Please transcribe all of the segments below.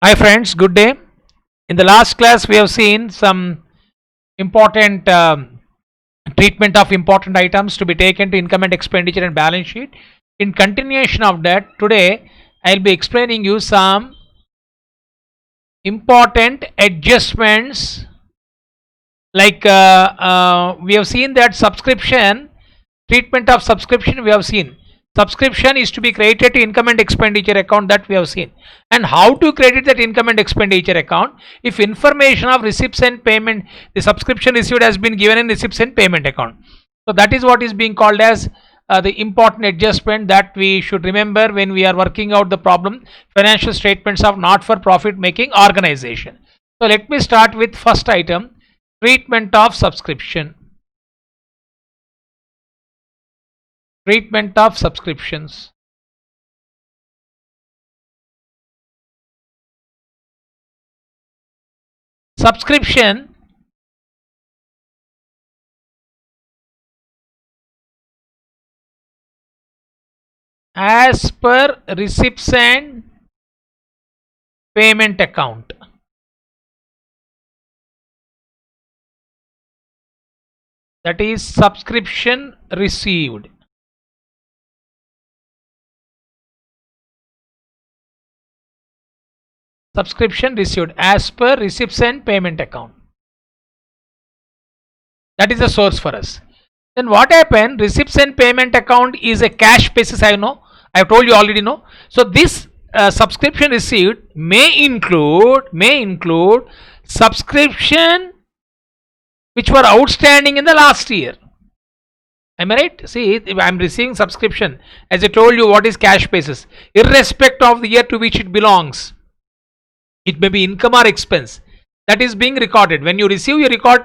Hi friends, good day. In the last class we have seen some important treatment of important items to be taken to income and expenditure and balance sheet. In continuation of that, today I will be explaining you some important adjustments like we have seen that subscription, treatment of subscription we have seen. Subscription is to be created to income and expenditure account, that we have seen. And how to credit that income and expenditure account? If information of receipts and payment, the subscription received has been given in receipts and payment account. So that is what is being called as the important adjustment that we should remember when we are working out the problem, financial statements of not for profit making organization. So let me start with first item, treatment of subscription. Treatment of subscriptions. Subscription as per receipts and payment account. That is subscription received. Subscription received as per receipts and payment account. That is the source for us. Then what happened? Receipts and payment account is a cash basis. I know. I have told you already. No. So this subscription received may include subscription which were outstanding in the last year. Am I right? See, I am receiving subscription. As I told you, what is cash basis? Irrespective of the year to which it belongs. It may be income or expense that is being recorded. When you receive, you record,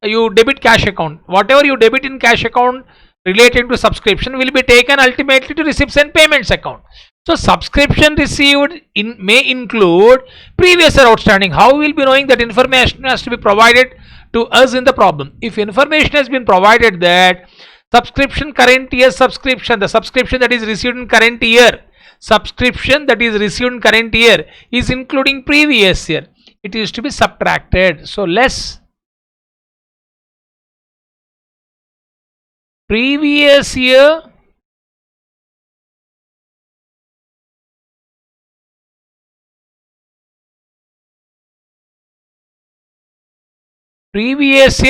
you debit cash account. Whatever you debit in cash account related to subscription will be taken ultimately to receipts and payments account. So subscription received may include previous year outstanding. How we will be knowing that information has to be provided to us in the problem? If information has been provided that subscription current year subscription, the subscription that is received in current year, subscription that is received in current year is including previous year, it is to be subtracted. So less previous year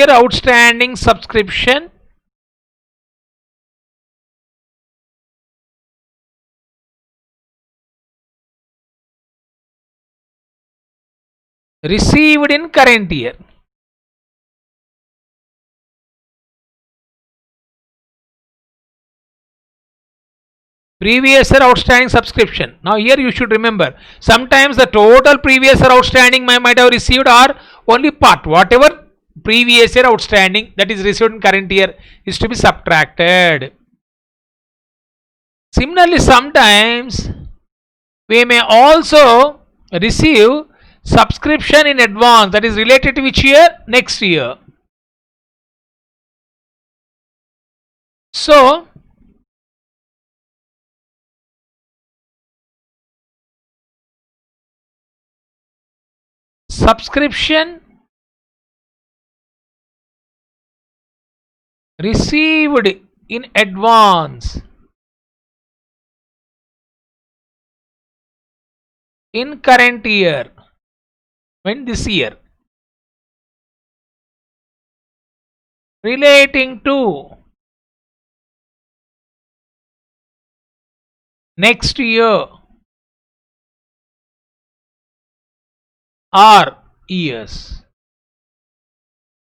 outstanding subscription received in current year. Previous year outstanding subscription. Now here you should remember, sometimes the total previous year outstanding might have received or only part. Whatever previous year outstanding that is received in current year is to be subtracted. Similarly, sometimes we may also receive subscription in advance, that is related to which year? Next year. So subscription received in advance in current year, when this year, relating to next year or years.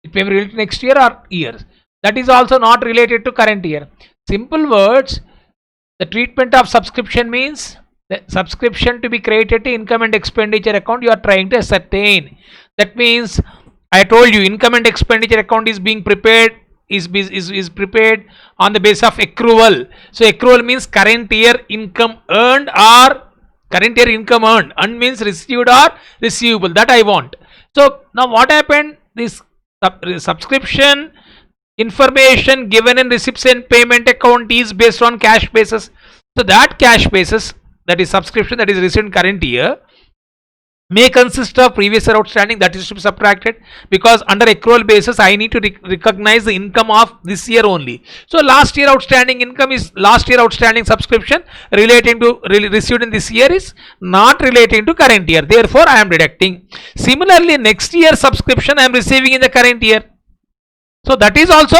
It may be related to next year or years. That is also not related to current year. Simple words, the treatment of subscription means the subscription to be created to income and expenditure account you are trying to ascertain. That means I told you income and expenditure account is being prepared, is prepared on the basis of accrual. So accrual means current year income earned or current year income earned. Earned means received or receivable. That I want. So now what happened? This subscription information given in receipts and payment account is based on cash basis. So that cash basis, that is subscription that is received in current year, may consist of previous year outstanding, that is to be subtracted, because under accrual basis I need to recognize the income of this year only. So last year outstanding income is last year outstanding subscription relating to received in this year is not relating to current year, therefore I am deducting. Similarly, next year subscription I am receiving in the current year, so that is also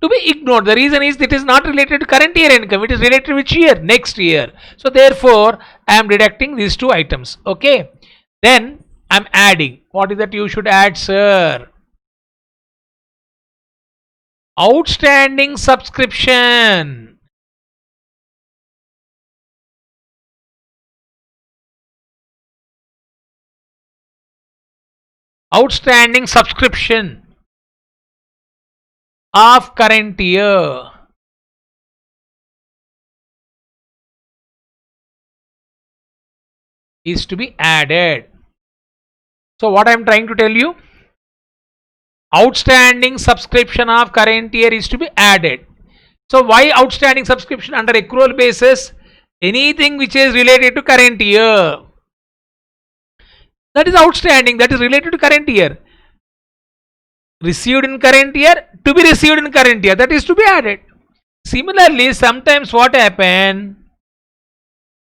to be ignored. The reason is it is not related to current year income, it is related to which year? Next year. So therefore I am deducting these two items. Okay, then I'm adding. What is that you should add, sir? Outstanding subscription. Outstanding subscription of current year. Is to be added. So what I am trying to tell you, outstanding subscription of current year is to be added. So why outstanding subscription? Under accrual basis, anything which is related to current year, that is outstanding, that is related to current year, received in current year, to be received in current year, that is to be added. Similarly, sometimes what happen,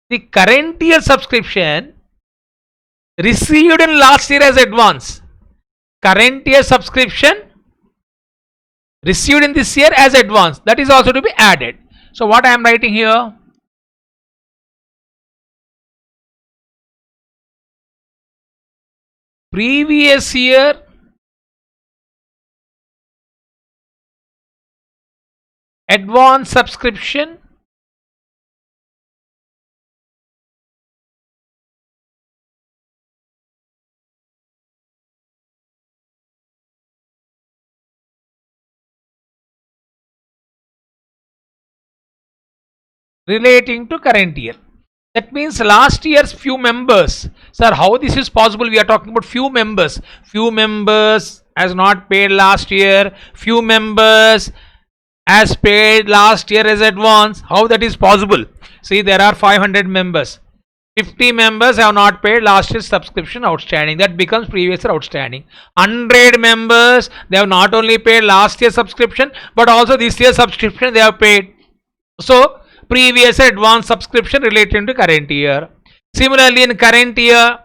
the current year subscription received in last year as advance, current year subscription received in this year as advance, that is also to be added. So what I am writing here, previous year advance subscription relating to current year. That means last year's few members. Sir, how this is possible? We are talking about few members. Few members has not paid last year. Few members has paid last year as advance. How that is possible? See, there are 500 members. 50 members have not paid last year's subscription outstanding. That becomes previous year outstanding. 100 members, they have not only paid last year's subscription, but also this year's subscription they have paid. So previous advance subscription relating to current year. Similarly, in current year,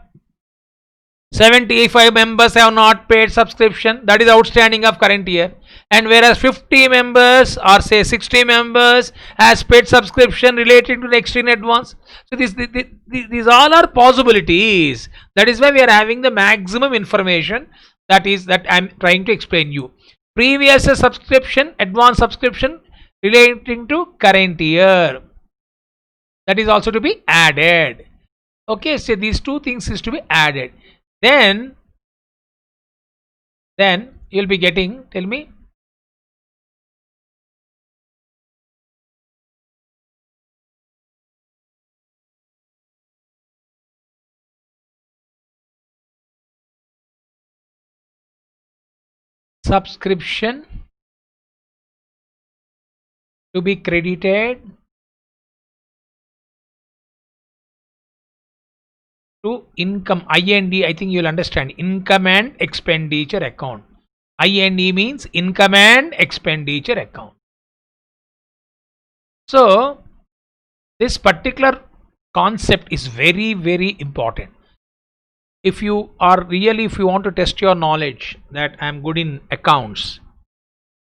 75 members have not paid subscription, that is outstanding of current year, and whereas 50 members or say 60 members has paid subscription relating to next in advance. So these all are possibilities. That is why we are having the maximum information, that is that I am trying to explain you. Previous subscription, advance subscription relating to current year, that is also to be added. Okay, so these two things is to be added. Then you'll be getting, tell me, subscription to be credited to income, IND. I think you'll understand, income and expenditure account. IND means income and expenditure account. So this particular concept is very, very important. If you are really, if you want to test your knowledge that I am good in accounts,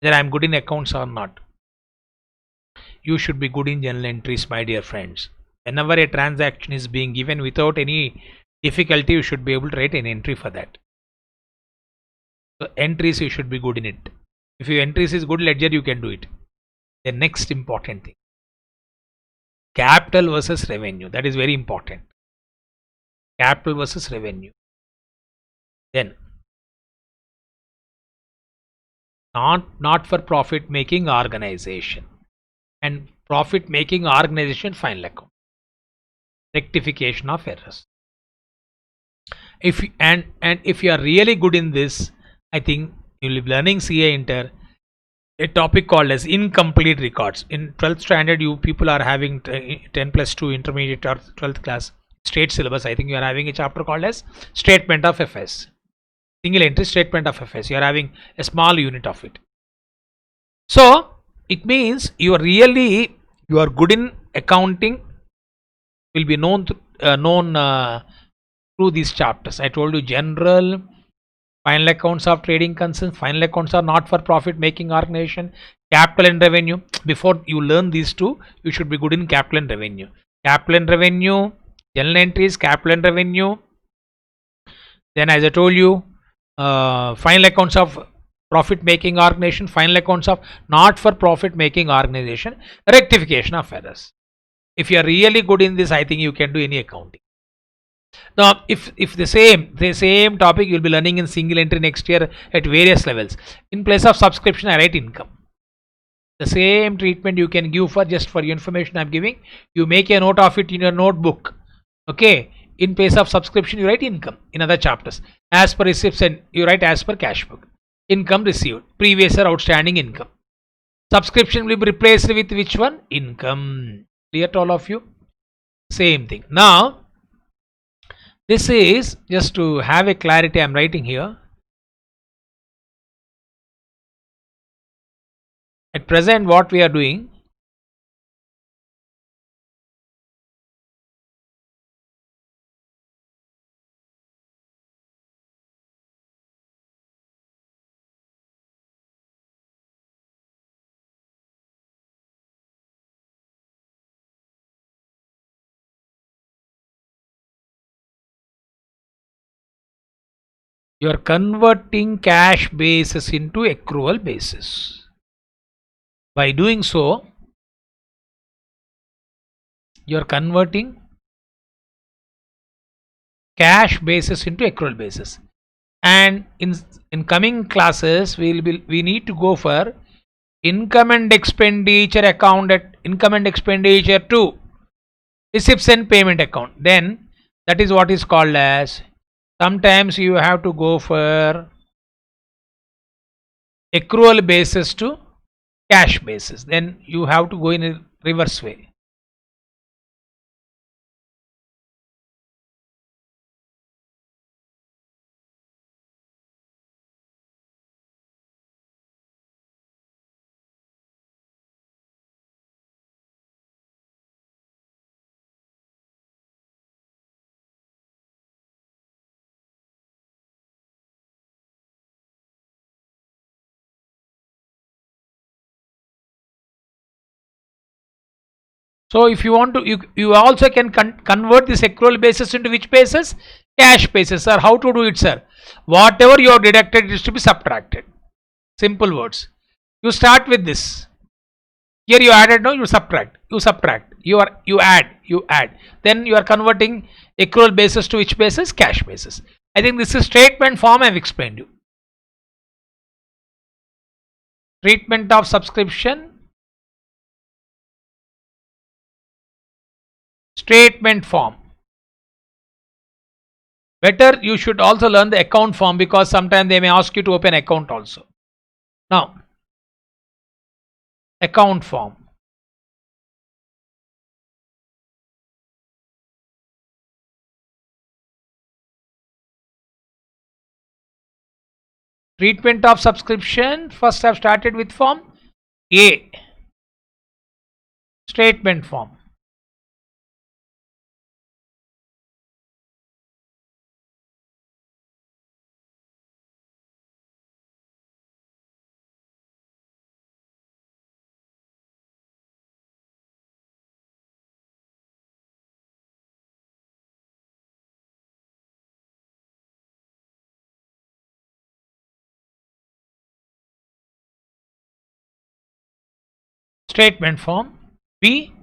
then I am good in accounts or not, you should be good in journal entries, my dear friends. Whenever a transaction is being given without any difficulty, you should be able to write an entry for that. So entries, you should be good in it. If your entries is good ledger, you can do it. The next important thing, capital versus revenue, that is very important. Capital versus revenue. Then not for profit making organization and profit making organization final account, rectification of errors. If you are really good in this, I think you will be learning CA Inter a topic called as incomplete records. In 12th standard, you people are having 10+2 intermediate or 12th class. state syllabus, I think you are having a chapter called as statement of affairs, single entry statement of affairs. You are having a small unit of it. So it means you are good in accounting, will be known through these chapters. I told you general, final accounts of trading concerns, final accounts are not for profit making organization, capital and revenue. Before you learn these two, you should be good in capital and revenue. Capital and revenue, general entries, capital and revenue. Then as I told you, final accounts of profit making organization, final accounts of not for profit making organization, rectification of errors. If you are really good in this, I think you can do any accounting. Now if the same topic you will be learning in single entry next year at various levels, in place of subscription I write income. The same treatment you can give for, just for your information I'm giving, you make a note of it in your notebook. Okay, in place of subscription you write income. In other chapters, as per receipts and you write as per cash book, income received, previous year outstanding income. Subscription will be replaced with which one? Income. Clear to all of you? Same thing. Now this is just to have a clarity, I'm writing here. At present what we are doing, you are converting cash basis into accrual basis. By doing so, you are converting cash basis into accrual basis. And in coming classes we need to go for income and expenditure account, at income and expenditure to receipts and payment account. Then that is what is called as, sometimes you have to go for accrual basis to cash basis, then you have to go in a reverse way. So if you want to, you also can convert this accrual basis into which basis? Cash basis. Sir, how to do it, sir? Whatever you have deducted is to be subtracted. Simple words. You start with this. Here you added, no, you subtract, you add. Then you are converting accrual basis to which basis? Cash basis. I think this is statement form I have explained you. Treatment of subscription, statement form. Better you should also learn the account form, because sometimes they may ask you to open account also. Now account form. Treatment of subscription, first I have started with form A, statement form. Statement form. B,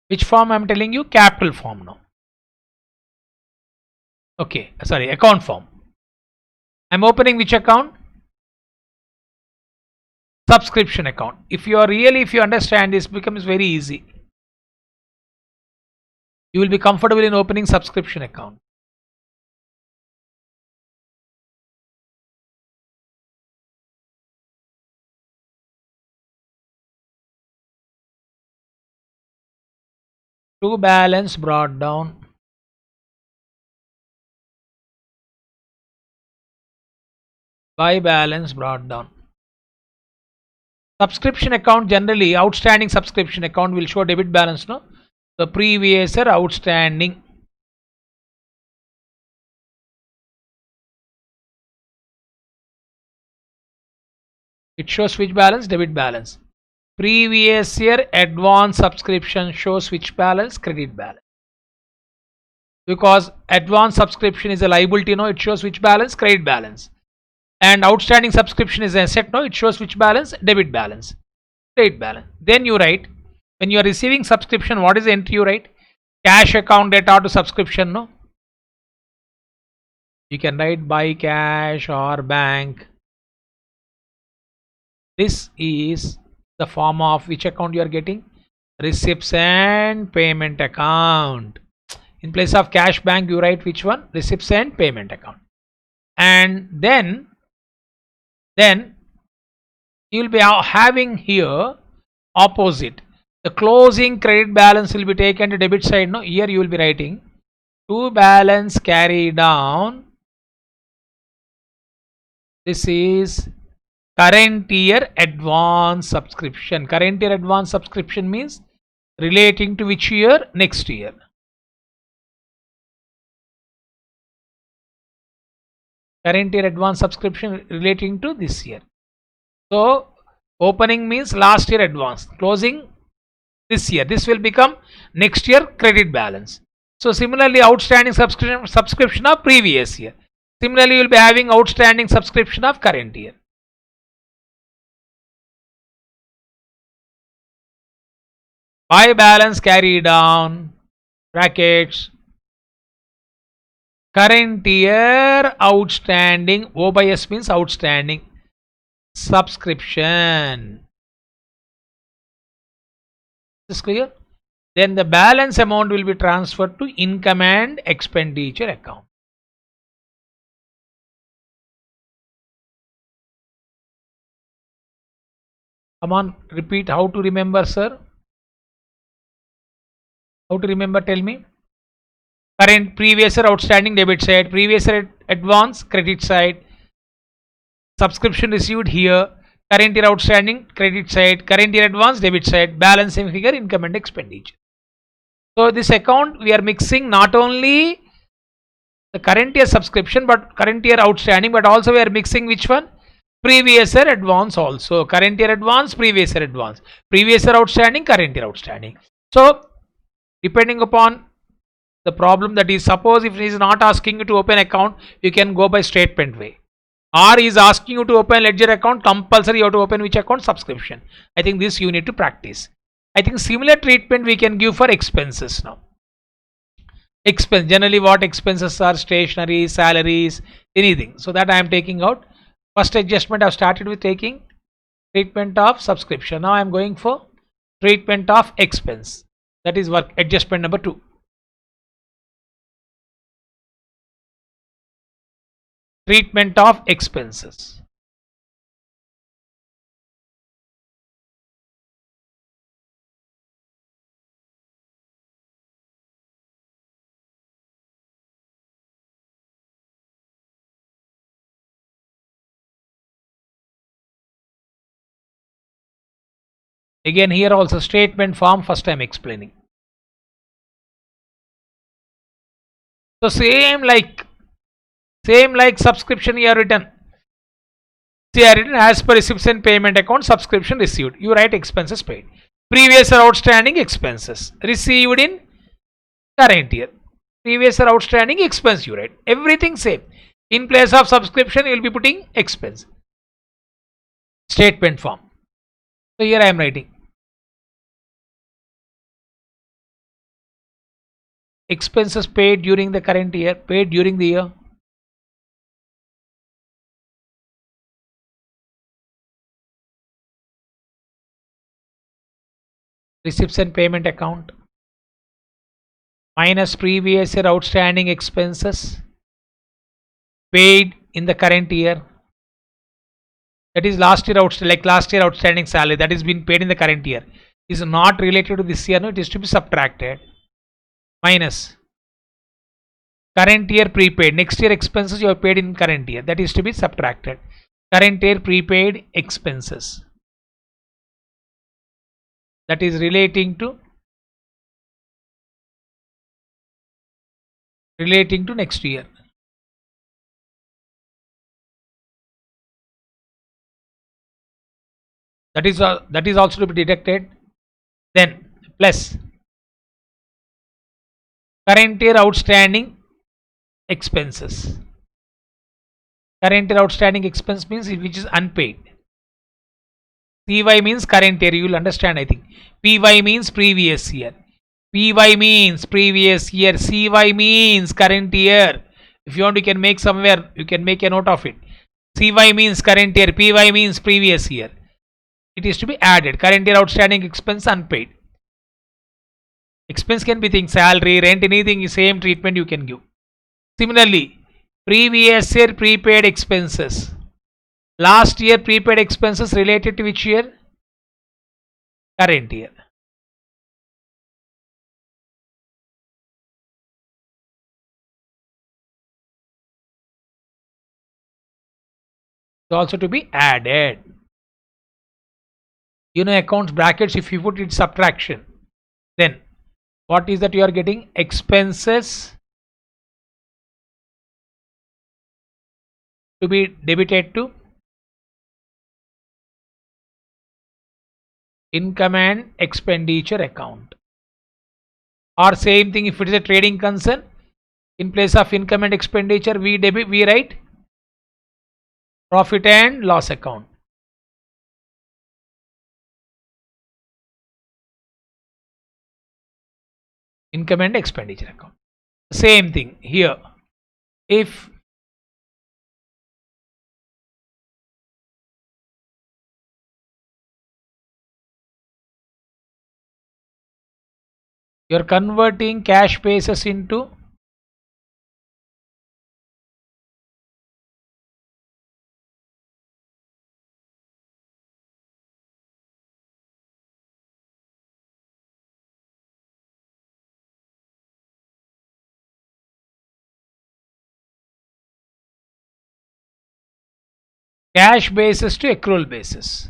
which form I am telling you? Capital form now. Okay, sorry, account form. I am opening which account? Subscription account. If you understand this, becomes very easy. You will be comfortable in opening subscription account. To balance brought down. By balance brought down. Subscription account, generally outstanding subscription account will show debit balance, no? The previous year outstanding. It shows which balance? Debit balance. Previous year advance subscription shows which balance? Credit balance. Because advance subscription is a liability, no? It shows which balance? Credit balance. And outstanding subscription is an asset, no? It shows which balance? Debit balance. Credit balance. Then you write, when you are receiving subscription, what is the entry you write? Cash account data to subscription, no? You can write by cash or bank. This is the form of which account you are getting? Receipts and payment account. In place of cash bank, you write which one? Receipts and payment account. And then you will be having here opposite. The closing credit balance will be taken to debit side. No, here you will be writing to balance carry down. This is current year advance subscription. Current year advance subscription means relating to which year? Next year. Current year advance subscription relating to this year. So opening means last year advance, closing this year. This will become next year credit balance. So similarly, outstanding subscription of previous year. Similarly, you will be having outstanding subscription of current year. By balance carry down, brackets, current year outstanding, O by S means outstanding subscription. Is this clear? Then the balance amount will be transferred to income and expenditure account. Come on, repeat. How to remember, sir? How to remember? Tell me. Current, previous year outstanding debit side, previous year advance credit side, subscription received here, current year outstanding credit side, current year advance debit side, balancing figure income and expenditure. So this account we are mixing not only the current year subscription but current year outstanding, but also we are mixing which one? Previous year advance also. Current year advance, previous year advance, previous year outstanding, current year outstanding. So depending upon the problem, that is, suppose if he is not asking you to open account, you can go by statement way. Or he is asking you to open ledger account, compulsory you have to open which account? Subscription. I think this you need to practice. I think similar treatment we can give for expenses now. Expense, generally what expenses are? Stationery, salaries, anything. So that I am taking out. First adjustment I have started with taking treatment of subscription. Now I am going for treatment of expense. That is work adjustment number 2. Treatment of expenses. Again here also statement form first I am explaining. So same like subscription you have written. See, I have written as per receipts and payment account, subscription received. You write expenses paid. Previous year outstanding expenses received in current year. Previous year outstanding expense you write. Everything same. In place of subscription you will be putting expense. Statement form. So here I am writing expenses paid during the current year, paid during the year. Receipts and payment account minus previous year outstanding expenses paid in the current year. That is last year outstanding salary that is been paid in the current year is not related to this year. No, it is to be subtracted. minus current year prepaid, next year expenses you have paid in current year, that is to be subtracted. Current year prepaid expenses, that is relating to next year. That is also to be deducted. Then plus current year outstanding expenses. Current year outstanding expense means which is unpaid. PY means current year, you will understand I think. PY means previous year. PY means previous year. CY means current year. If you want, you can make somewhere, you can make a note of it. CY means current year. PY means previous year. It is to be added. Current year outstanding expense unpaid. Expense can be things, salary, rent, anything, same treatment you can give. Similarly, previous year prepaid expenses. Last year prepaid expenses related to which year? Current year. So also to be added. You know accounts brackets, if you put it subtraction, then what is that you are getting? Expenses to be debited to income and expenditure account. Or same thing, if it is a trading concern, in place of income and expenditure we write profit and loss account. Income and expenditure account. Same thing here. If you are converting cash basis into cash basis to accrual basis.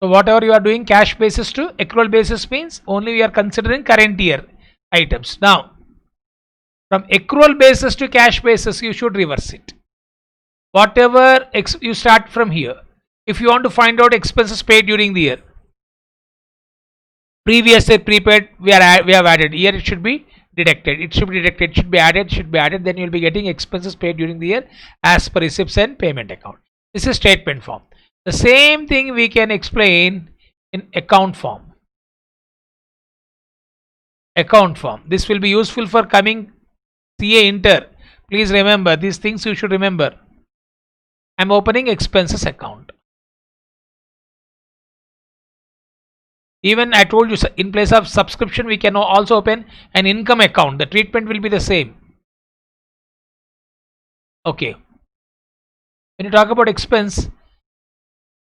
So whatever you are doing, cash basis to accrual basis means only we are considering current year items. Now from accrual basis to cash basis you should reverse it. Whatever you start from here. If you want to find out expenses paid during the year, previous year prepaid we have added, here it should be deducted, it should be deducted, it should be added, then you will be getting expenses paid during the year as per receipts and payment account. This is statement form. The same thing we can explain in account form. Account form, this will be useful for coming CA Inter. Please remember these things, you should remember. I am opening expenses account. Even I told you, in place of subscription we can also open an income account. The treatment will be the same. Okay. When you talk about expense,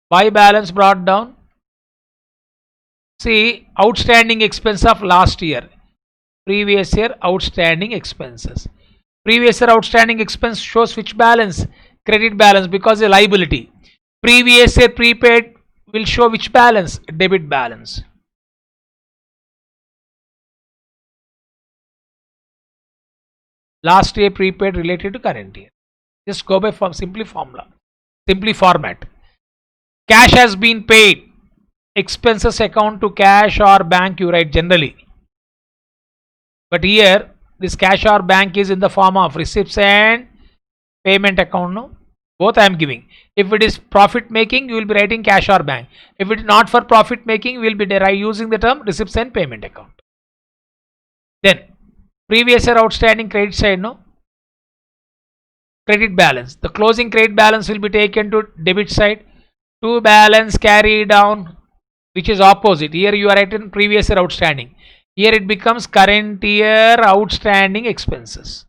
why balance brought down? See, outstanding expense of last year, previous year outstanding expenses. Previous year outstanding expense shows which balance? Credit balance, because a liability. Previous year prepaid will show which balance? Debit balance. Last year prepaid related to current year. Just go by simply formula, simply format. Cash has been paid, expenses account to cash or bank you write generally, but here this cash or bank is in the form of receipts and payment account. No, both I am giving. If it is profit making, you will be writing cash or bank. If it is not for profit making, we will be using the term receipts and payment account. Then previous year outstanding credit side, no, credit balance. The closing credit balance will be taken to debit side. To balance carry down, which is opposite. Here you are writing previous year outstanding. Here it becomes current year outstanding expenses.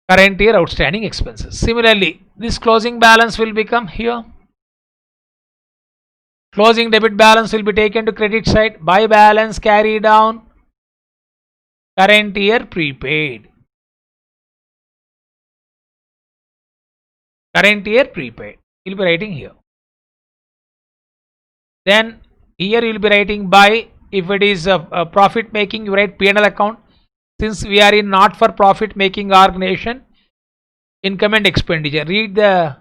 Current year outstanding expenses. Similarly, this closing balance will become here. Closing debit balance will be taken to credit side. Buy balance carry down. Current year prepaid. Current year prepaid. You'll be writing here. Then here you will be writing buy. If it is a profit making, you write P&L account. Since we are in not for profit making organization, income and expenditure. Read the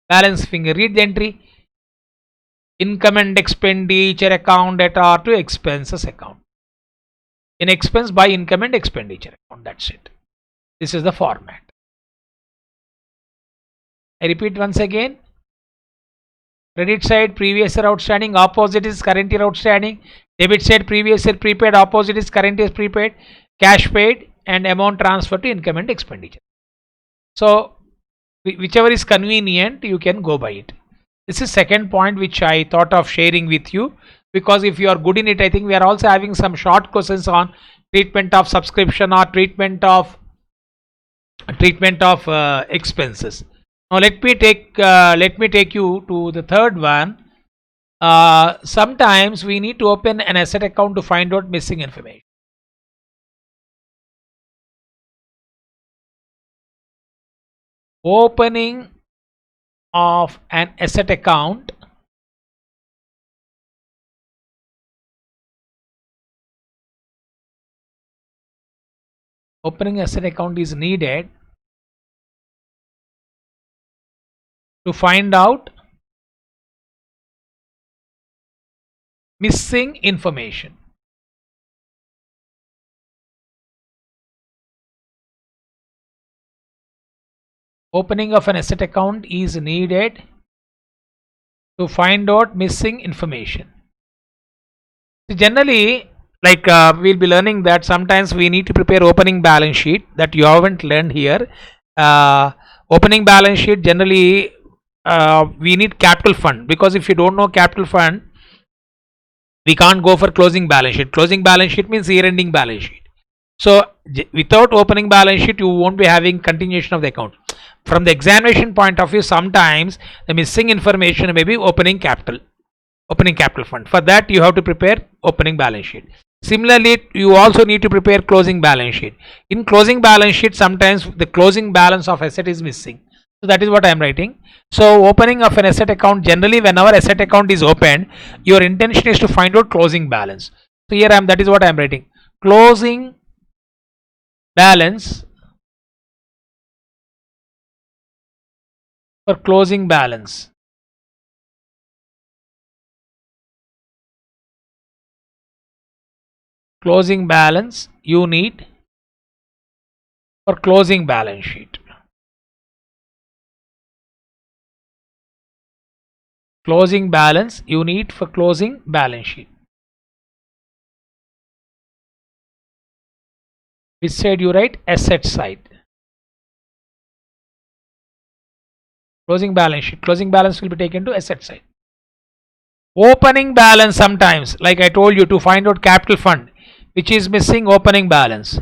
balance finger. Read the entry. Income and expenditure account debtor to expenses account. In expense by income and expenditure account. That's it. This is the format. I repeat once again. Credit side previous year outstanding, opposite is current year outstanding. Debit side previous year prepaid, opposite is current year prepaid. Cash paid and amount transferred to income and expenditure. So whichever is convenient, you can go by it. This is second point which I thought of sharing with you, because if you are good in it, I think we are also having some short questions on treatment of subscription or treatment of expenses. Now let me take you to the third one. Sometimes we need to open an asset account to find out missing information. Opening of an asset account is needed to find out missing information. Opening of an asset account is needed to find out missing information. Generally, like we'll be learning that sometimes we need to prepare opening balance sheet, that you haven't learned here. Opening balance sheet, generally we need capital fund, because if you don't know capital fund, we can't go for closing balance sheet. Closing balance sheet means year ending balance sheet. So without opening balance sheet, you won't be having continuation of the account. From the examination point of view, sometimes the missing information may be opening capital fund. For that, you have to prepare opening balance sheet. Similarly, you also need to prepare closing balance sheet. In closing balance sheet, sometimes the closing balance of asset is missing. So that is what I am writing. So opening of an asset account, generally whenever asset account is opened, your intention is to find out closing balance. So here that is what I am writing. Closing balance for closing balance. Closing balance you need for closing balance sheet. Closing balance you need for closing balance sheet. Which side you write? Asset side. Closing balance sheet. Closing balance will be taken to asset side. Opening balance, sometimes, like I told you, to find out capital fund which is missing opening balance.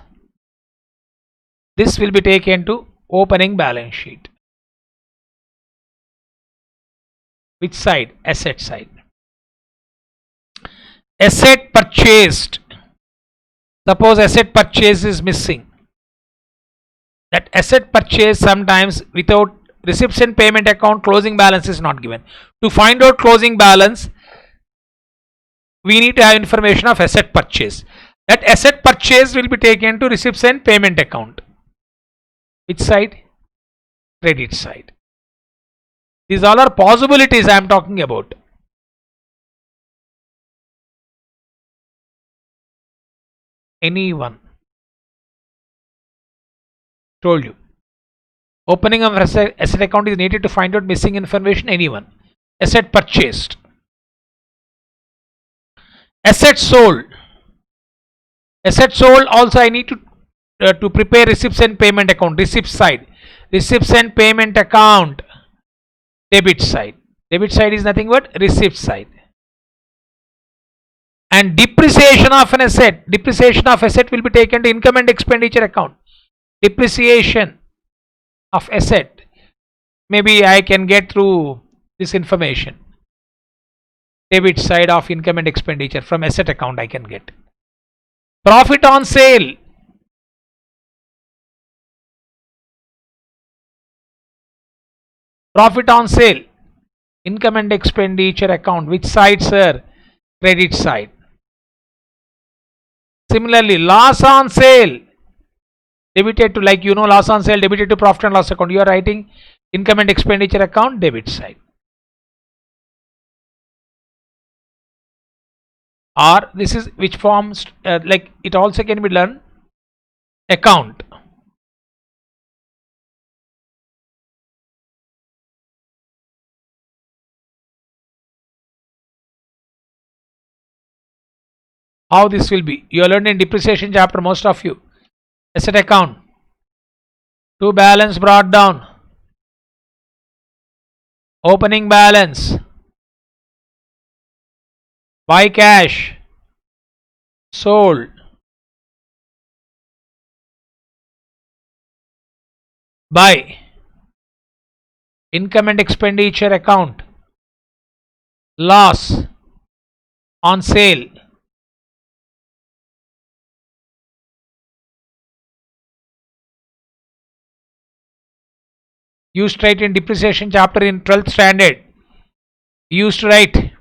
This will be taken to opening balance sheet. Which side? Asset side. Asset purchased. Suppose asset purchase is missing. That asset purchase, sometimes without receipts and payment account, closing balance is not given. To find out closing balance, we need to have information of asset purchase. That asset purchase will be taken to receipts and payment account. Which side? Credit side. These all are possibilities I am talking about. Any one. Told you. Opening of asset account is needed to find out missing information. Anyone. Asset purchased. Asset sold. Asset sold also I need to prepare receipts and payment account. Receipt side. Receipts and payment account. Debit side. Debit side is nothing but receipt side. And depreciation of an asset. Depreciation of asset will be taken to income and expenditure account. Depreciation of asset maybe I can get through this information. Debit side of income and expenditure from asset account I can get. Profit on sale. Profit on sale. Income and expenditure account. Which side, sir? Credit side. Similarly, loss on sale. Debited to, like loss on sale debited to profit and loss account. You are writing income and expenditure account, debit side. Or this is which forms, like it also can be done account. How this will be? You learned in depreciation chapter, most of you. Asset account. To balance brought down. Opening balance. Buy cash. Sold. Buy. Income and expenditure account. Loss on sale. Used to write in depreciation chapter in 12th standard. Used to write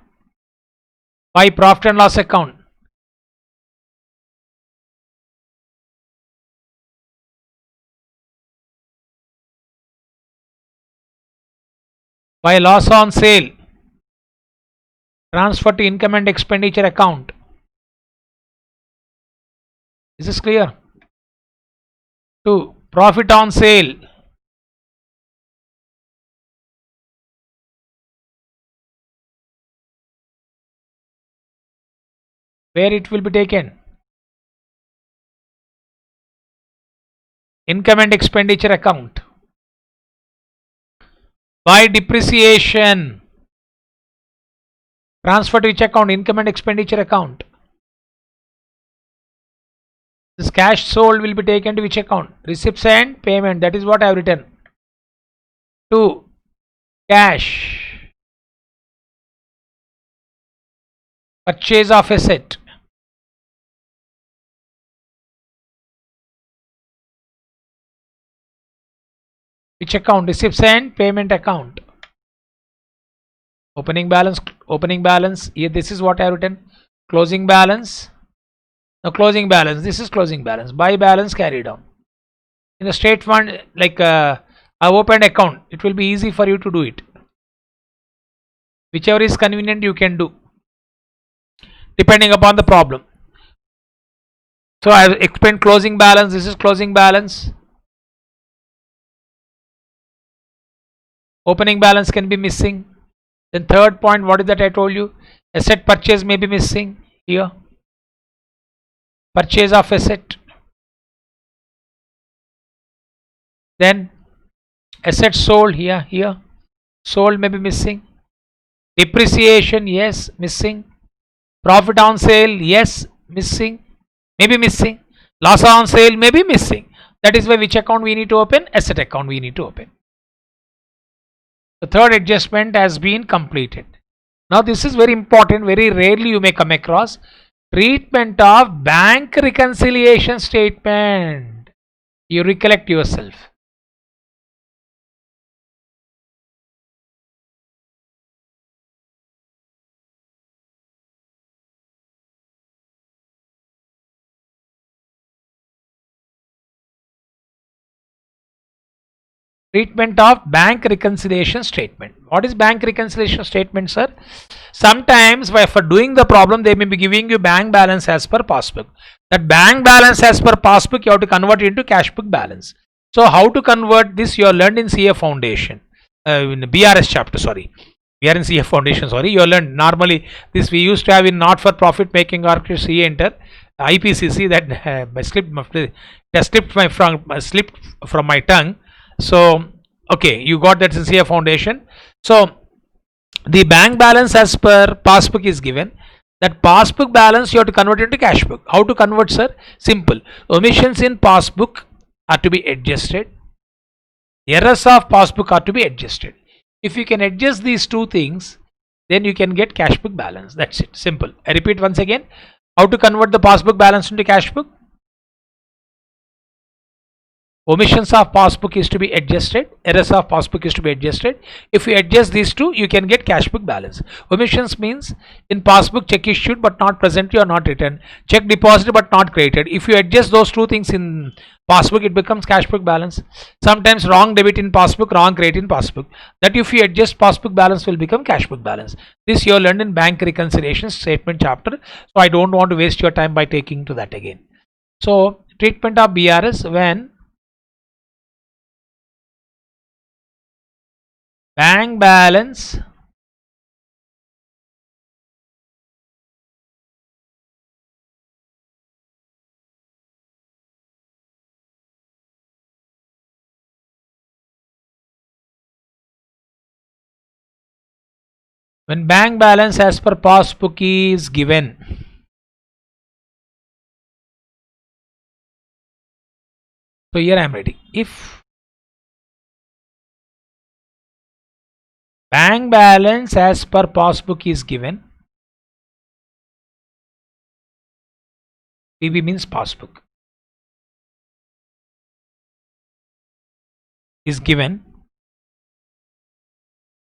by profit and loss account. By loss on sale. Transfer to income and expenditure account. Is this clear? 2. Profit on sale. Where it will be taken? Income and expenditure account. By depreciation. Transfer to which account? Income and expenditure account. This cash sold will be taken to which account? Receipts and payment. That is what I have written. 2. Cash. Purchase of asset. Which account? Receipts and payment account. Opening balance. Opening balance. Here this is what I have written. Closing balance. Now closing balance. This is closing balance. Buy balance carried on. In a straight fund, like I opened account, it will be easy for you to do it. Whichever is convenient you can do, depending upon the problem. So I have explained closing balance. This is closing balance. Opening balance can be missing. Then third point, what is that I told you? Asset purchase may be missing here. Purchase of asset. Then asset sold here. Sold may be missing. Depreciation, yes, missing. Profit on sale, yes, missing. Maybe missing. Loss on sale may be missing. That is why which account we need to open? Asset account we need to open. The third adjustment has been completed. Now this is very important. Very rarely you may come across. Treatment of bank reconciliation statement. You recollect yourself. Treatment of bank reconciliation statement. What is bank reconciliation statement, sir? Sometimes for doing the problem they may be giving you bank balance as per passbook. That bank balance as per passbook you have to convert into cash book balance. So how to convert this you are learned in CA foundation, in BRS chapter, sorry. We are in CA foundation, sorry. You learned normally this we used to have in not for profit making or CA enter IPCC, that slipped from my tongue. So okay, you got that in CA foundation. So the bank balance as per passbook is given. That passbook balance you have to convert into cash book. How to convert, sir? Simple. Omissions in passbook are to be adjusted. Errors of passbook are to be adjusted. If you can adjust these two things, then you can get cash book balance. That's it. Simple. I repeat once again. How to convert the passbook balance into cash book? Omissions of passbook is to be adjusted. Errors of passbook is to be adjusted. If you adjust these two, you can get cash book balance. Omissions means in passbook check issued but not presently or not returned. Check deposited but not created. If you adjust those two things in passbook, it becomes cash book balance. Sometimes wrong debit in passbook, wrong credit in passbook. That if you adjust passbook balance will become cash book balance. This you learned in bank reconciliation statement chapter. So I don't want to waste your time by taking to that again. So treatment of BRS when bank balance as per passbook is given. So here I am writing, if bank balance as per passbook is given, PB means passbook, is given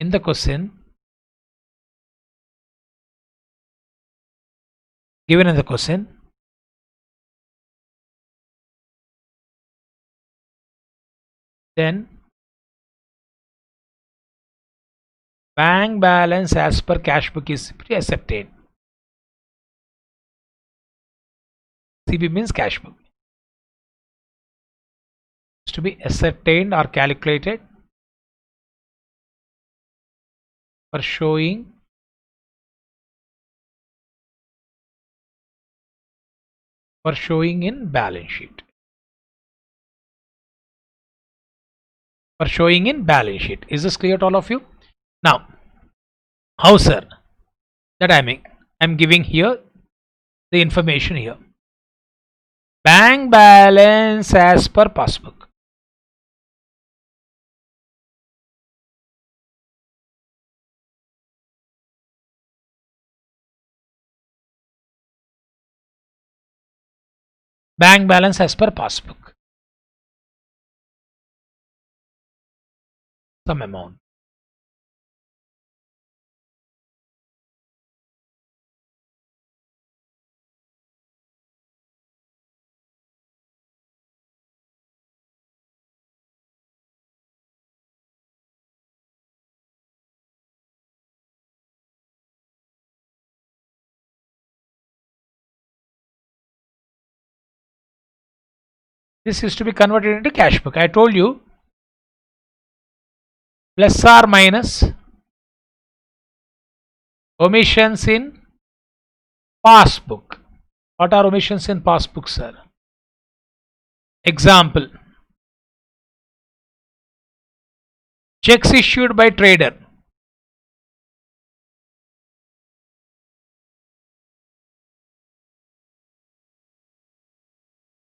in the question, then bank balance as per cash book is ascertained. CB means cash book. It's to be ascertained or calculated for showing in balance sheet. Is this clear to all of you? Now, how, sir? That I'm giving here the information here. Bank balance as per passbook. Bank balance as per passbook. Some amount. This is to be converted into cash book. I told you plus or minus omissions in passbook. What are omissions in passbook, sir? Example, checks issued by trader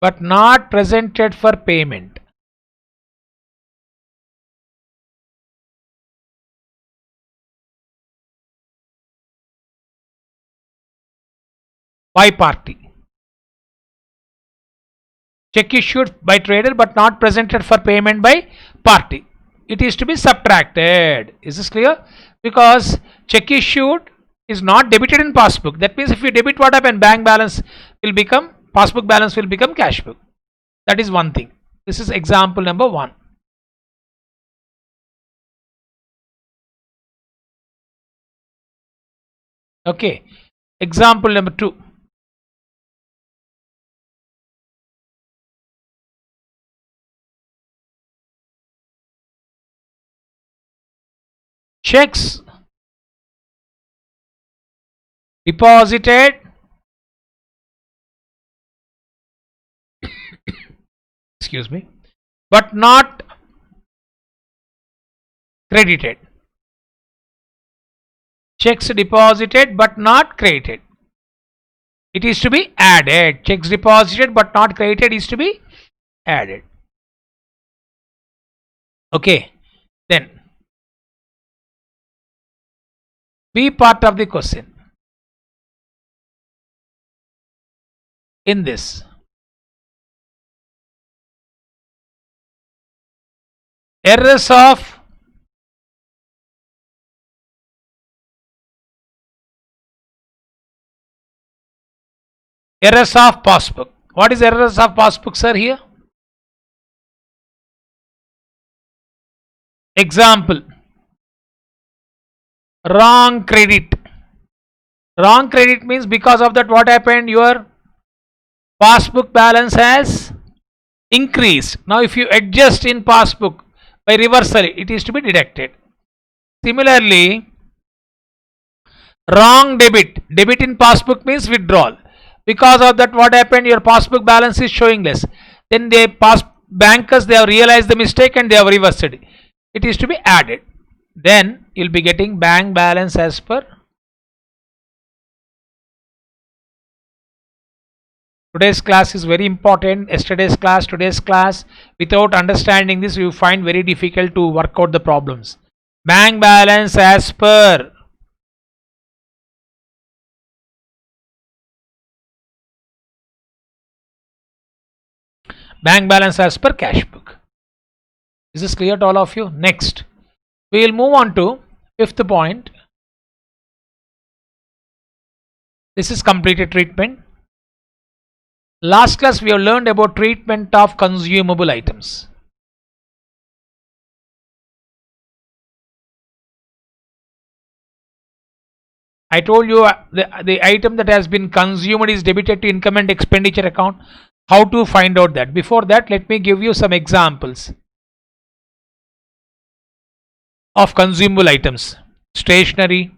but not presented for payment by party. Check issued by trader but not presented for payment by party. It is to be subtracted. Is this clear? Because check issued is not debited in passbook. That means if you debit, what happens? Bank balance will become, passbook balance will become cash book. That is one thing. This is example number 1. Okay. Example number 2. Checks deposited excuse me, but not credited. Checks deposited but not credited. It is to be added. Checks deposited but not credited is to be added. Okay, then B part of the question. In this, errors of passbook. What is errors of passbook, sir? Here, example: wrong credit. Wrong credit means because of that, what happened? Your passbook balance has increased. Now, if you adjust in passbook by reversal, it is to be deducted. Similarly, wrong debit. Debit in passbook means withdrawal. Because of that, what happened? Your passbook balance is showing less. Then bankers, they have realized the mistake and they have reversed it. It is to be added. Then you'll be getting bank balance as per today's class. Is very important. Yesterday's class, today's class. Without understanding this, you find very difficult to work out the problems. Bank balance as per cash book. Is this clear to all of you? Next, we will move on to fifth point. This is completed treatment. Last class we have learned about treatment of consumable items. I told you the item that has been consumed is debited to income and expenditure account. How to find out that? Before that, let me give you some examples of consumable items. Stationery,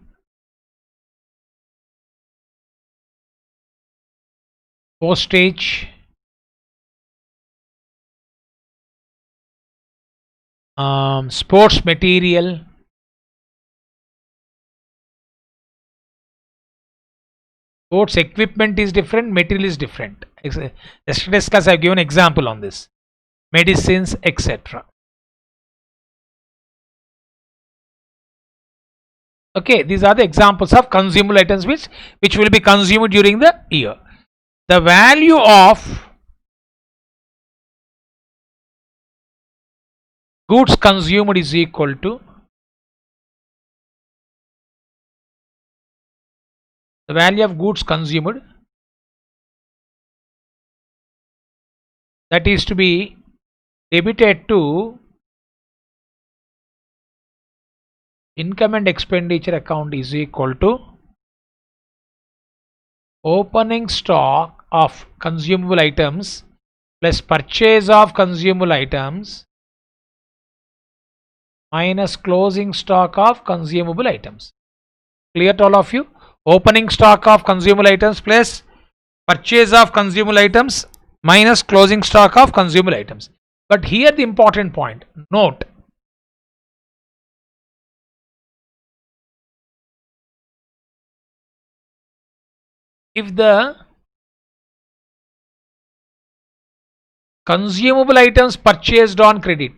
postage, sports material, sports equipment is different, material is different. Yesterday's class I have given example on this. Medicines, etc. Okay, these are the examples of consumable items which will be consumed during the year. The value of goods consumed is equal to the value of goods consumed, that is to be debited to income and expenditure account, is equal to opening stock of consumable items plus purchase of consumable items minus closing stock of consumable items. Clear to all of you? Opening stock of consumable items plus purchase of consumable items minus closing stock of consumable items. But here the important point, note, if the consumable items purchased on credit,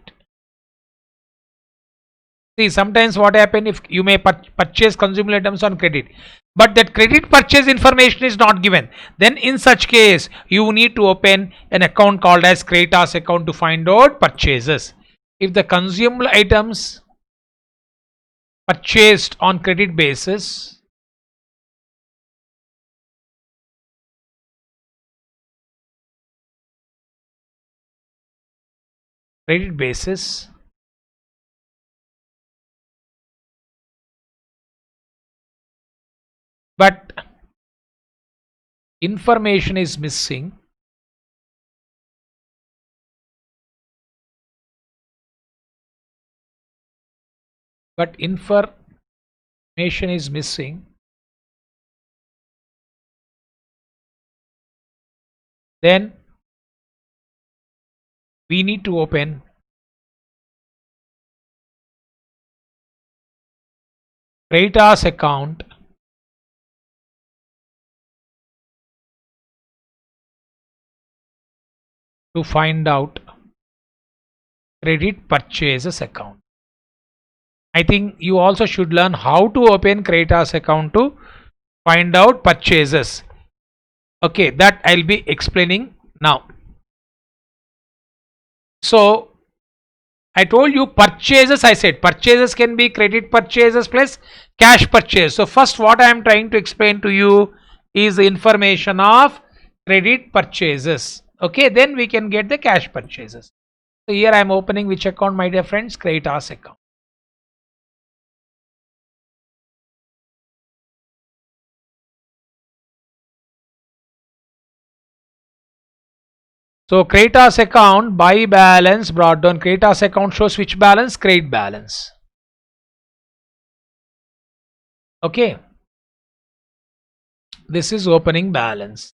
see, sometimes what happen, if you may purchase consumable items on credit, but that credit purchase information is not given, then in such case you need to open an account called as creditors account to find out purchases. If the consumable items purchased on credit basis but information is missing, then we need to open creditors account to find out credit purchases account. I think you also should learn how to open Creditas account to find out purchases. Okay, that I'll be explaining now. So I told you purchases, I said purchases can be credit purchases plus cash purchase. So first what I am trying to explain to you is the information of credit purchases. Okay, then we can get the cash purchases. So here I am opening which account, my dear friends? Creditas account. So Creditas account, buy balance brought down. Creditas account shows which balance? Credit balance. Okay, this is opening balance.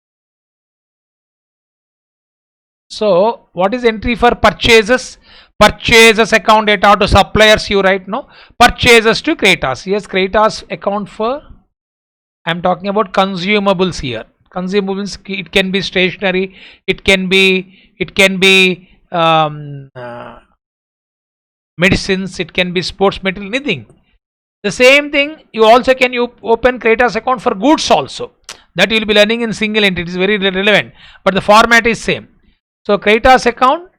So what is entry for purchases? Purchases account data to suppliers, you write, no? Purchases to Creditas. Yes, Creditas account for, I am talking about consumables here. Consumables, it can be stationery, it can be medicines, it can be sports material, anything. The same thing you also can open Creditas account for goods also. That you will be learning in single entity. It is very relevant, but the format is same. So Creditas account,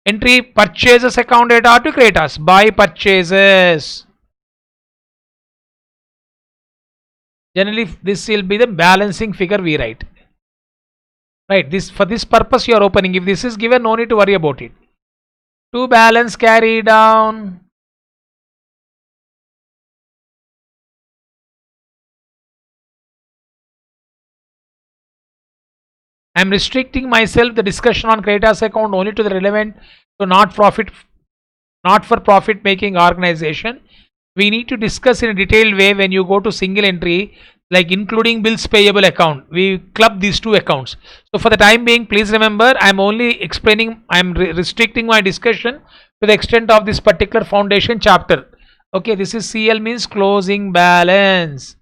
entry purchases account data to Creditas, buy purchases. Generally this will be the balancing figure we write. Right, this for this purpose you are opening. If this is given, no need to worry about it. To balance carry down. I am restricting myself the discussion on Creditas account only to the relevant to not for profit making organization. We need to discuss in a detailed way when you go to single entry, like including bills payable account. We club these two accounts. So for the time being, please remember, I am only explaining, I am restricting my discussion to the extent of this particular foundation chapter. Okay, this is CL, means closing balance.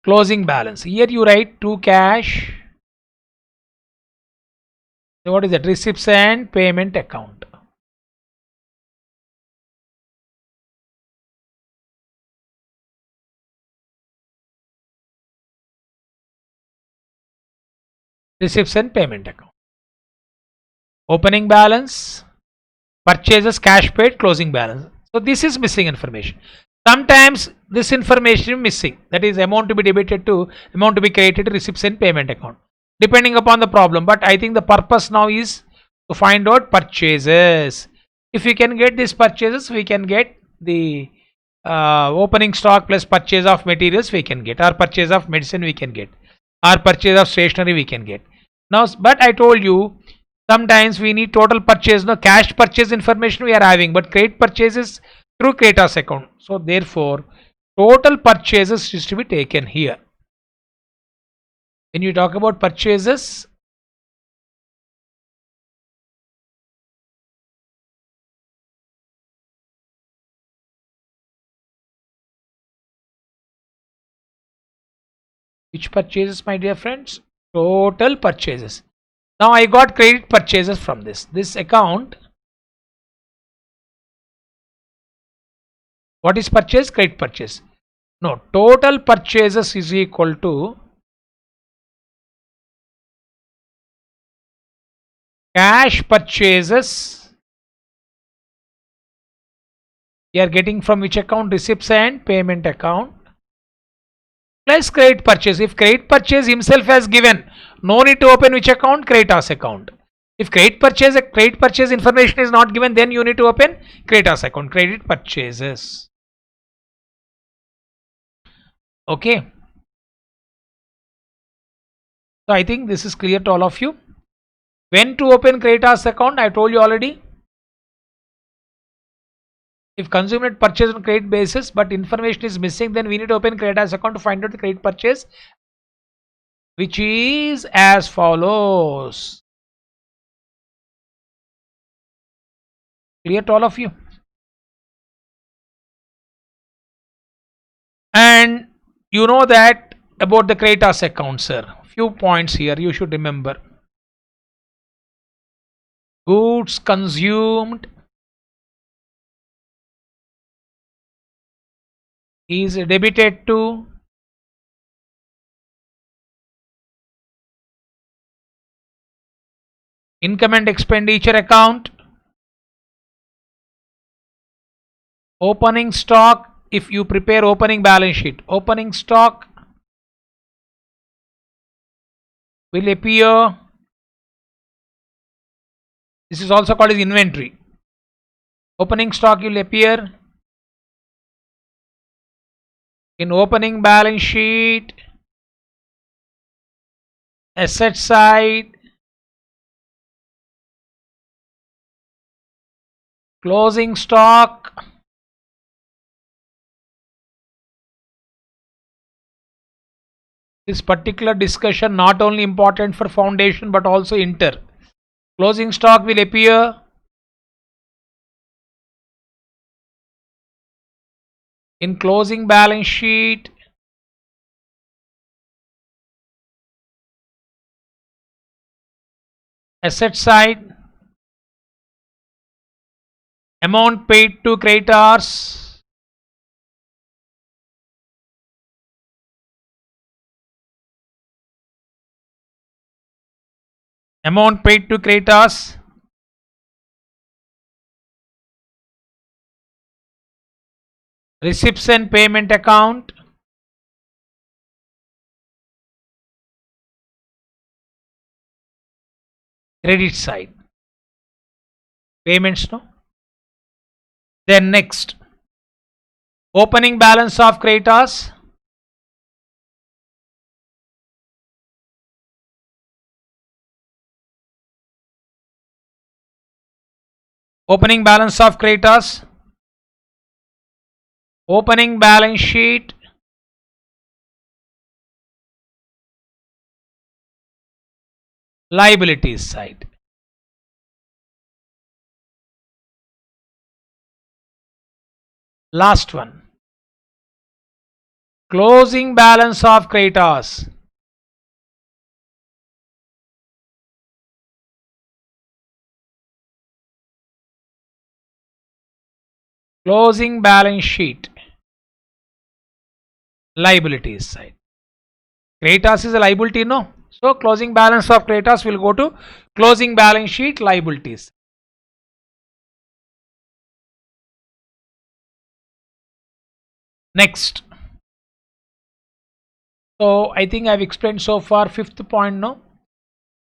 Closing balance. Here you write to cash. So what is that? Receipts and payment account. Receipts and payment account. Opening balance, purchases, cash paid, closing balance. So this is missing information. Sometimes this information is missing. That is amount to be debited to amount to be credited to receipts and payment account. Depending upon the problem. But I think the purpose now is to find out purchases. If we can get these purchases, we can get the opening stock plus purchase of materials we can get, or purchase of medicine we can get, or purchase of stationery we can get. Now, but I told you sometimes we need total purchase, no cash purchase information we are having, but credit purchases through Creditas account. So therefore, total purchases is to be taken here. When you talk about purchases, which purchases, my dear friends? Total purchases. Now I got credit purchases from this account. What is purchase? Credit purchase. No, total purchases is equal to cash purchases. You are getting from which account? Receipts and payment account plus credit purchase. If credit purchase himself has given, no need to open which account? Creditas account. If credit purchase information is not given, then you need to open Creditas account. Credit purchases. Okay. So I think this is clear to all of you. When to open Creditas account, I told you already. If consumer purchase on credit basis but information is missing, then we need to open Creditas account to find out the credit purchase, which is as follows. Clear to all of you? And you know that about the Creditas account, sir. Few points here you should remember. Goods consumed is debited to income and expenditure account. Opening stock, if you prepare opening balance sheet, opening stock will appear. This is also called as inventory. Opening stock will appear in opening balance sheet, asset side, closing stock, this particular discussion not only important for foundation but also inter. Closing stock will appear in closing balance sheet, asset side, amount paid to creditors, amount paid to creditors, receipts and payment account, credit side, payments, no. Then next, opening balance of creditors, opening balance of creditors, opening balance sheet, liabilities side. Last one, closing balance of creditors, closing balance sheet, liabilities side. Creditors is a liability, no? So closing balance of creditors will go to closing balance sheet, liabilities. Next. So I think I've explained so far fifth point, no?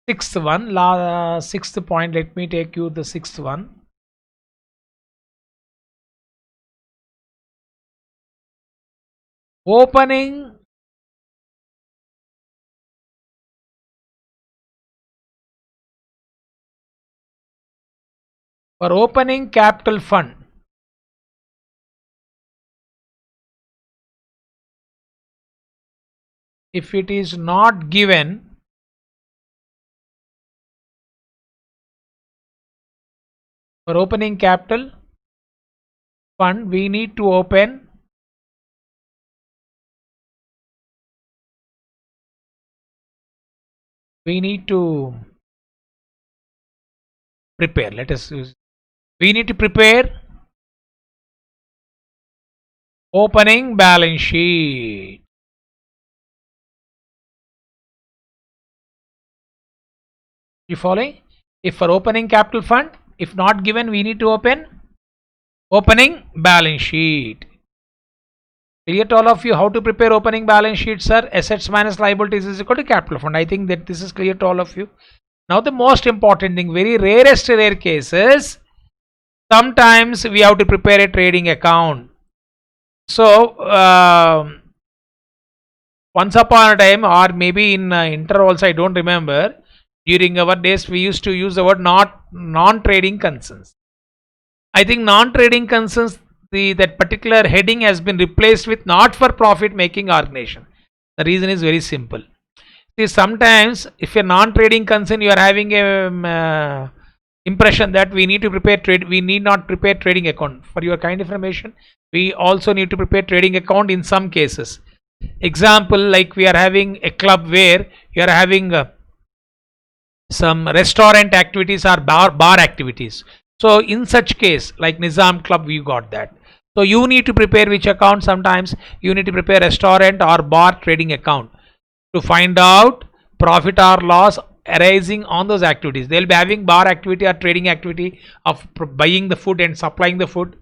Sixth one, sixth point, let me take you the sixth one. Opening for opening capital fund, if it is not given, for opening capital fund we need to open prepare, let us use, we need to prepare opening balance sheet. You following? If for opening capital fund, if not given, we need to open opening balance sheet. Clear to all of you how to prepare opening balance sheet, sir? Assets minus liabilities is equal to capital fund. I think that this is clear to all of you. Now the most important thing, very rarest rare cases, sometimes we have to prepare a trading account. So once upon a time, or maybe in inter also, I don't remember, during our days we used to use the word non-trading concerns. I think non-trading concerns, that particular heading has been replaced with not for profit making organization. The reason is very simple. See, sometimes if a non-trading concern, you are having a impression that we need to prepare trade, we need not prepare trading account. For your kind information, we also need to prepare trading account in some cases. Example, like we are having a club where you are having some restaurant activities or bar activities. So in such case, like Nizam Club, we got that. So you need to prepare which account? Sometimes you need to prepare restaurant or bar trading account to find out profit or loss arising on those activities. They'll be having bar activity or trading activity of buying the food and supplying the food.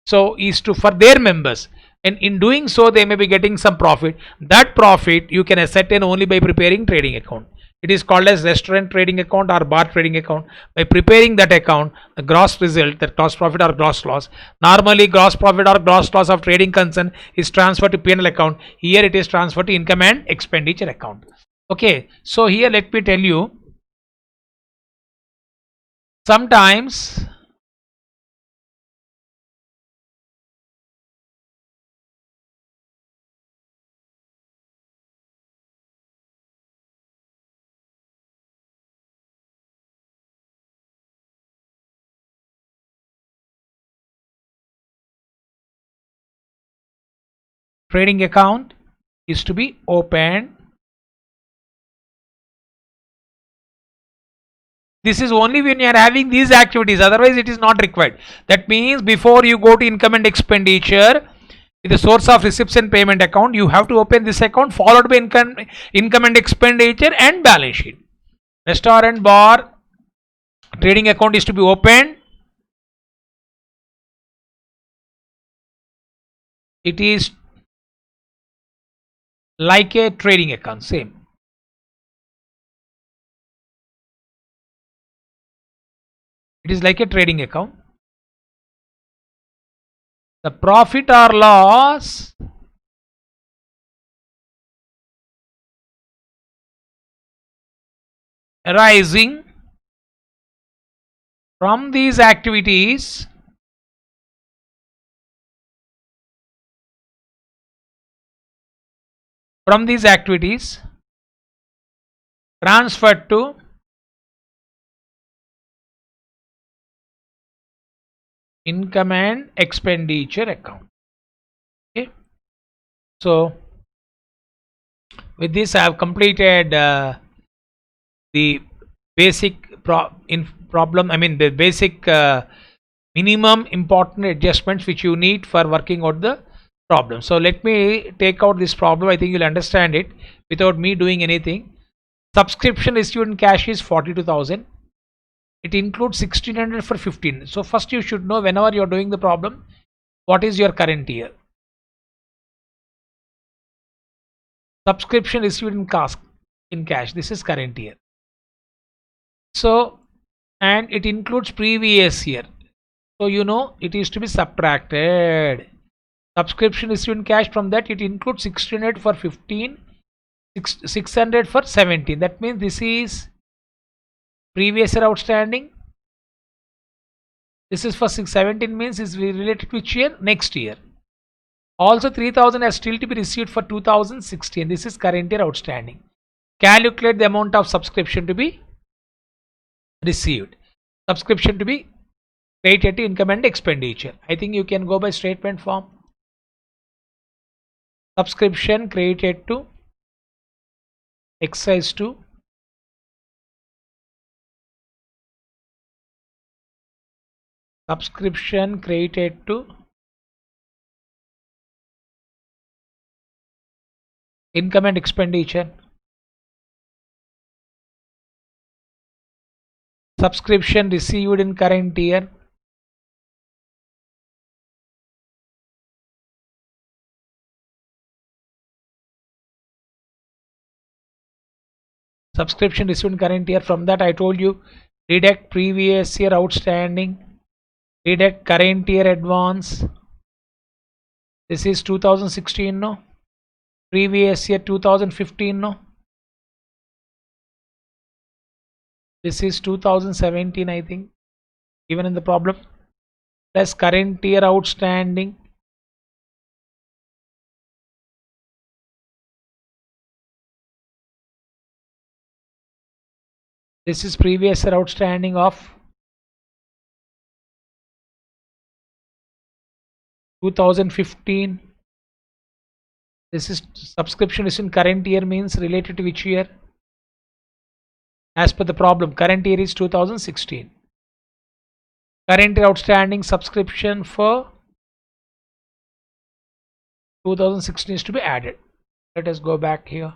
So is to for their members, and in doing so they may be getting some profit. That profit you can ascertain only by preparing trading account. It is called as restaurant trading account or bar trading account. By preparing that account, the gross result, that gross profit or gross loss, normally gross profit or gross loss of trading concern is transferred to P&L account. Here it is transferred to income and expenditure account. Okay, so here let me tell you, sometimes trading account is to be opened. This is only when you are having these activities, otherwise it is not required. That means before you go to income and expenditure, the source of receipts and payment account, you have to open this account followed by income and expenditure and balance sheet. Restaurant bar trading account is to be opened. It is like a trading account, same. It is like a trading account. The profit or loss arising from these activities transferred to income and expenditure account. Okay, so with this I have completed the basic problem, I mean the basic minimum important adjustments which you need for working out the problem. So let me take out this problem. I think you'll understand it without me doing anything. Subscription received in cash is 42,000. It includes 1600 for 15. So first you should know, whenever you are doing the problem, what is your current year. Subscription received in cash, this is current year. So, and it includes previous year. So you know it is to be subtracted. Subscription received in cash, from that it includes 1600 for 15, 600 for 17. That means this is previous year outstanding. This is for 17, means is related to which year? Next year. Also 3000 has still to be received for 2016. This is current year outstanding. Calculate the amount of subscription to be received. Subscription to be credited to income and expenditure. I think you can go by statement form. Subscription credited to exercise 2. Subscription credited to income and expenditure. Subscription received in current year. Subscription received in current year. From that I told you, deduct previous year outstanding, deduct current year advance. This is 2016, no? Previous year 2015, no? This is 2017, I think, given in the problem, plus current year outstanding. This is previous year outstanding of 2015. This is subscription is in current year means related to which year? As per the problem, current year is 2016. Current year outstanding subscription for 2016 is to be added. Let us go back here.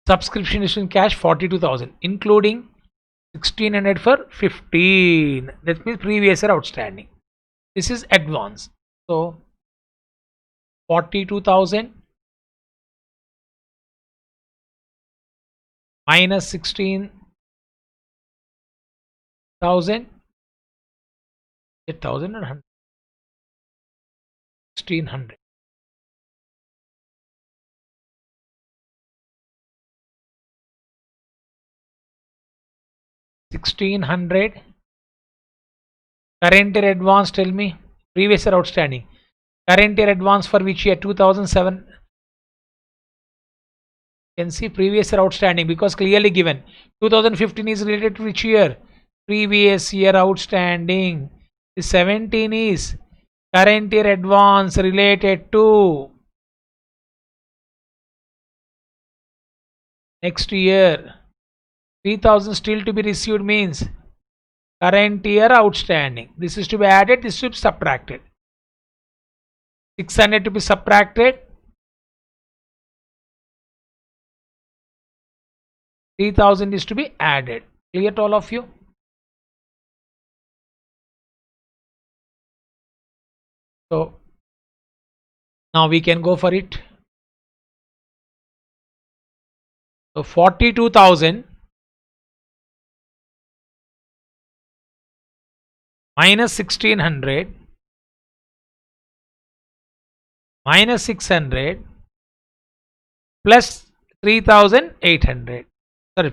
Subscription is in cash 42,000, including 1600 for 15. That means previous year outstanding. This is advance. So 42,000 minus 16,000, 8,000 and 100. 1600. Current year advance, tell me. Previous year outstanding. Current year advance for which year? 2007. You can see previous year outstanding because clearly given. 2015 is related to which year? Previous year outstanding. The 17 is current year advance related to next year. 3,000 still to be received means current year outstanding. This is to be added, this should be subtracted. 600 to be subtracted. 3,000 is to be added. Clear to all of you? So now we can go for it. So 42,000 minus 1600 minus 600 plus 3,800. Sorry,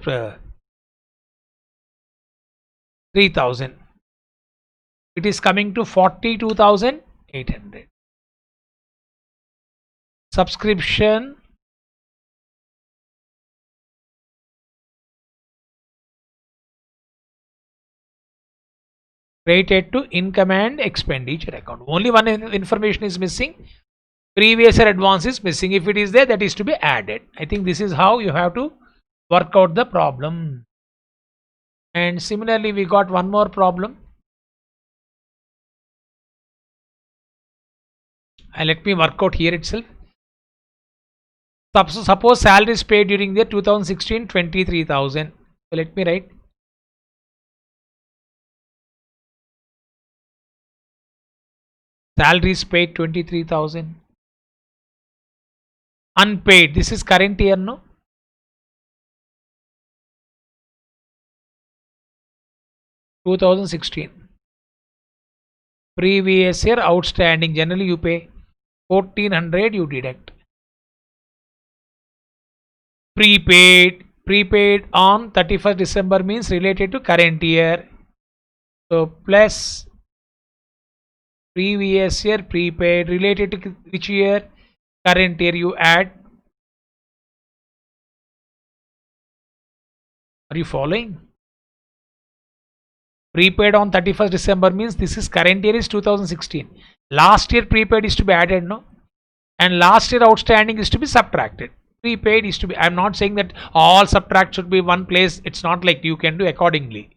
3,000. It is coming to 42,800. Subscription credited to income and expenditure account. Only one information is missing. Previous year advance is missing. If it is there, that is to be added. I think this is how you have to work out the problem. And similarly, we got one more problem. Let me work out here itself. Suppose salary is paid during the 2016 23,000. So let me write. Salary is paid 23,000. Unpaid. This is current year, no? (2016). Previous year outstanding. Generally, you pay 1,400. You deduct. Prepaid on 31st December means related to current year. So plus previous year prepaid related to which year? Current year, you add. Are you following? Prepaid on 31st December means this is current year is 2016. Last year prepaid is to be added, no? And last year outstanding is to be subtracted. Prepaid is to be, I'm not saying that all subtract should be one place. It's not like you can do accordingly.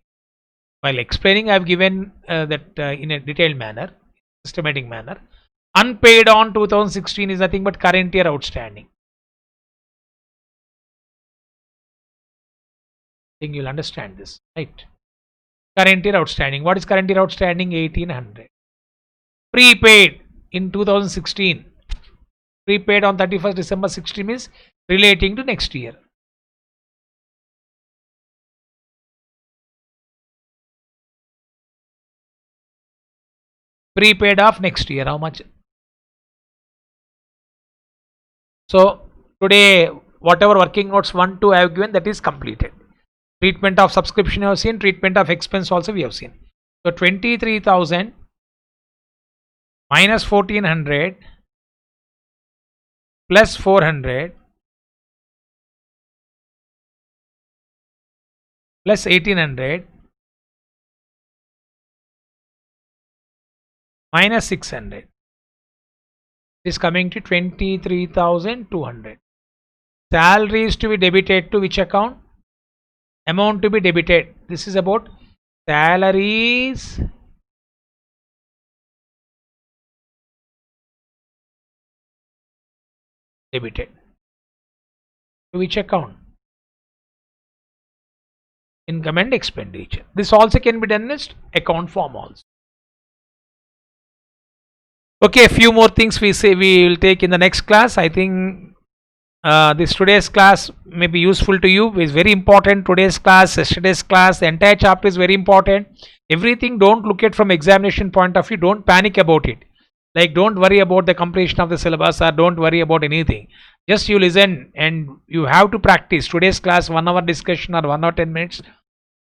While explaining, I've given that in a detailed manner, systematic manner. Unpaid on 2016 is nothing but current year outstanding. I think you'll understand this, right? Current year outstanding. What is current year outstanding? 1,800. Prepaid in 2016. Prepaid on 31st December 16 means relating to next year. Prepaid of next year, how much? So today, whatever working notes 1, 2 I have given, that is completed. Treatment of subscription you have seen, treatment of expense also we have seen. So 23,000 minus 1,400 plus 400 plus 1,800 minus 600 is coming to 23,200. Salary is to be debited to which account? Amount to be debited. This is about salaries debited. To which account? Income and expenditure. This also can be done as account form also. Okay, a few more things we will take in the next class. I think this today's class may be useful to you. It's very important. Today's class, yesterday's class, the entire chapter is very important. Everything don't look at from examination point of view. Don't panic about it. Like, don't worry about the completion of the syllabus, or don't worry about anything. Just you listen and you have to practice. Today's class, 1 hour discussion or 1 or 10 minutes.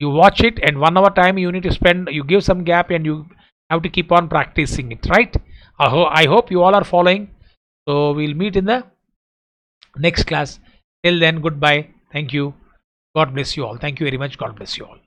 You watch it, and 1 hour time you need to spend. You give some gap and you have to keep on practicing it, right? I hope you all are following. So we'll meet in the next class. Till then, goodbye. Thank you. God bless you all. Thank you very much. God bless you all.